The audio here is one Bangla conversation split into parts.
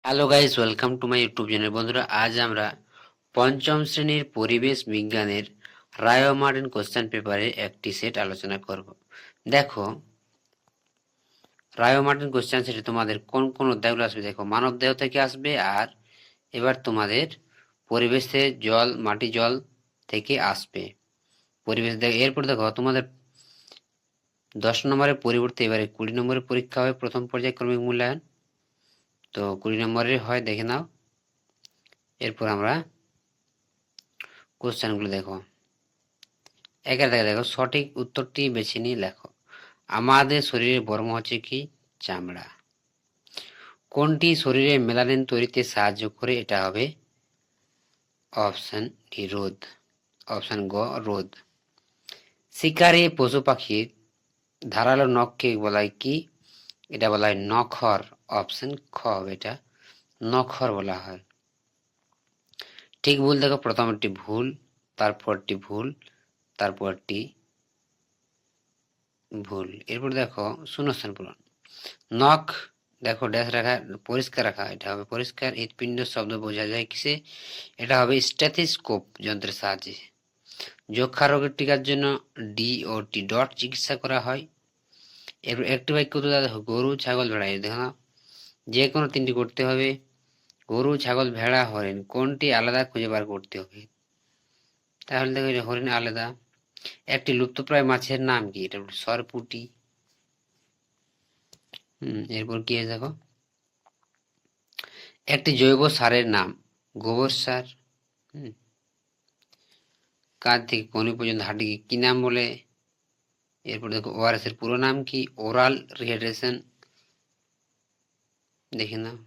Hello guys, welcome to my YouTube channel. বন্ধুরা, আজ আমরা পঞ্চম শ্রেণীর পরিবেশ বিজ্ঞানের রায় ও মার্টিন কোশ্চেন পেপারের একটি সেট আলোচনা করব। দেখো, রায় ও মার্টিন কোশ্চেন সেটে তোমাদের কোন কোন অধ্যায়গুলো আসবে। দেখো, মানব দেহ থেকে আসবে, আর এবার তোমাদের পরিবেশে জল, মাটি, জল থেকে আসবে। পরিবেশ দেখো, এরপর দেখো তোমাদের 10 নম্বরের পরিবর্তে এবারে 20 নম্বরের পরীক্ষা হয়, প্রথম পর্যায়ক্রমিক মূল্যায়ন। তো 20 নম্বরের হয়, দেখে নাও। এরপর আমরা কোশ্চেনগুলো দেখো। একের দেখে দেখো, সঠিক উত্তরটি বেছে নিয়ে লেখো। আমাদের শরীরের বর্ম হচ্ছে কি? চামড়া। কোনটি শরীরে মেলানিন তৈরিতে সাহায্য করে? এটা হবে অপশন ডি, রোদ। অপশন গ, রোদ। শিকারী পশু পাখির ধারালো নখকে বলা হয় কি? এটা বলা হয় নখর। অপশন খ, এটা নখর বলা হয়। ঠিক ভুল দেখো, প্রথমটি ভুল, তারপরটি ভুল, তারপরটি ভুল। এরপর দেখো শূন্যস্থান পূরণ। নখ দেখো ড্যাশ রাখা, পরিষ্কার রাখা, এটা হবে পরিষ্কার। হৃৎপিণ্ড শব্দ বোঝা যায় কিসে? এটা হবে স্টেথোস্কোপ যন্ত্রের সাহায্যে। যক্ষা রোগের টিকার জন্য ডি ও টি ডট চিকিৎসা করা হয়। এরপর একটি বাক্য তো দেখো, গরু, ছাগল, ভেড়া। দেখো, যে কোনো তিনটি করতে হবে। গরু, ছাগল, ভেড়া, হরিণ, কোনটি আলাদা খুঁজে বার করতে হবে। তাহলে দেখো, হরিণ আলাদা। একটি লুপ্তপ্রায় মাছের নাম কি? এটা সরপুঁটি। এরপর কি আছে দেখো, একটি জৈব সারের নাম গোবর সার। কাঁধ থেকে কনি পর্যন্ত হাঁটিকে কি নাম বলে? এরপর দেখো, ওআরএস এর পুরো নাম কি? Oral rehydration. দেখে নাও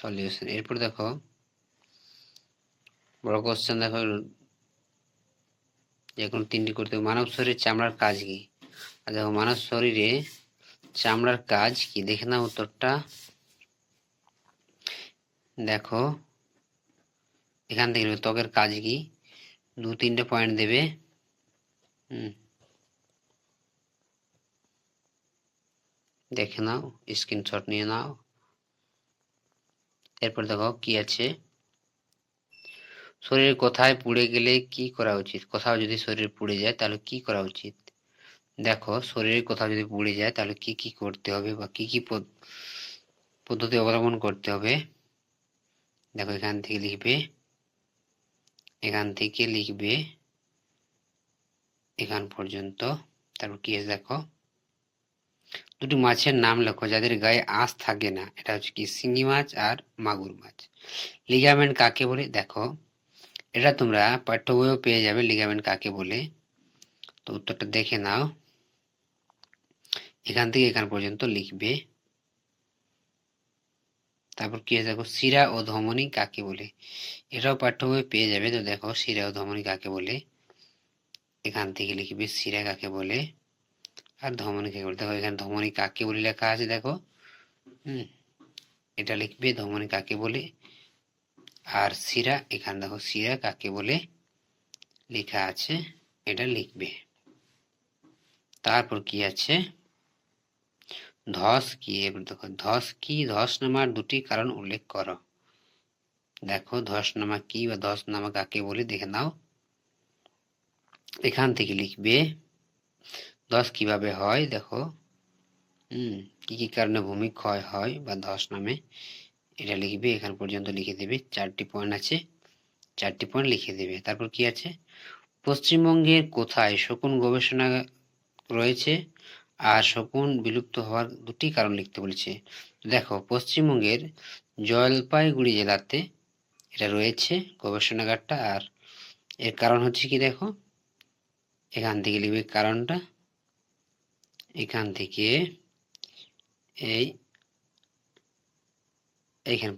সলিউশন। এরপর দেখো বড় কোশ্চেন, দেখো যে কোনো তিনটি করতে হবে। মানব শরীরের চামড়ার কাজ কি? আর দেখো, মানব শরীরে চামড়ার কাজ কি? দেখে নাও উত্তরটা। দেখো, এখান থেকে ত্বকের কাজ কি? 2-3টে পয়েন্ট দেবে। দেখে নাও, স্ক্রিনশট নিয়ে নাও। এরপর দেখো কি আছে, শরীর কোথায় পুড়ে গেলে কি করা উচিত? কোথাও যদি শরীর পুড়ে যায় তাহলে কি করা উচিত? দেখো, শরীরের কোথাও যদি পুড়ে যায় তাহলে কি কি করতে হবে, বা কি কি পদ্ধতি অবলম্বন করতে হবে। দেখো, এখান থেকে লিখবে, এখান থেকে লিখবে এখান পর্যন্ত। তারপর কি আছে দেখো, দুটি মাছের নাম লেখো যাদের গায়ে আঁশ থাকে না। এটা হচ্ছে কি? শিঙি মাছ আর মাগুর মাছ। লিগামেন্ট কাকে বলে? দেখো, এটা তোমরা পাঠ্য বইও পেয়ে যাবে, লিগামেন্ট কাকে বলে। তো উত্তরটা দেখে নাও, এখান থেকে এখান পর্যন্ত লিখবে। তারপর কি আছে দেখো, শিরা ও ধমনী কাকে বলে? এটাও পাঠ্য বই পেয়ে যাবে। তো দেখো, শিরা ও ধমনী কাকে বলে, এখান থেকে লিখবে শিরা কাকে বলে আর ধমনী কাকে বলে। দেখো, এখানে ধমনী কাকে বলে লেখা আছে, দেখো। এটা লিখবে ধমনী কাকে বলে, আর শিরা, এখানে দেখো শিরা কাকে বলে লেখা আছে, এটা লিখবে। তারপর কি আছে, ধস কি? এবার দেখো, ধস কি? ধস নামার দুটি কারণ উল্লেখ করো। দেখো, ধস নামা কি বা ধস নামা কাকে বলে দেখে নাও। এখান থেকে লিখবে ধস কিভাবে হয়। দেখো, কি কি কারণে ভূমি ক্ষয় হয় বা ধস নামে, এটা লিখবে। এখান পর্যন্ত লিখে দেবে। 4টি পয়েন্ট আছে, 4টি পয়েন্ট লিখে দেবে। তারপর কি আছে, পশ্চিমবঙ্গের কোথায় শকুন গবেষণা রয়েছে আর শকুন বিলুপ্ত হওয়ার দুটি কারণ লিখতে বলেছে। দেখো, পশ্চিমবঙ্গের জলপাইগুড়ি জেলাতে এটা রয়েছে গবেষণাগারটা, আর এর কারণ হচ্ছে কি? দেখো, এখান থেকে লিখবে কারণটা, এখান থেকে এইখান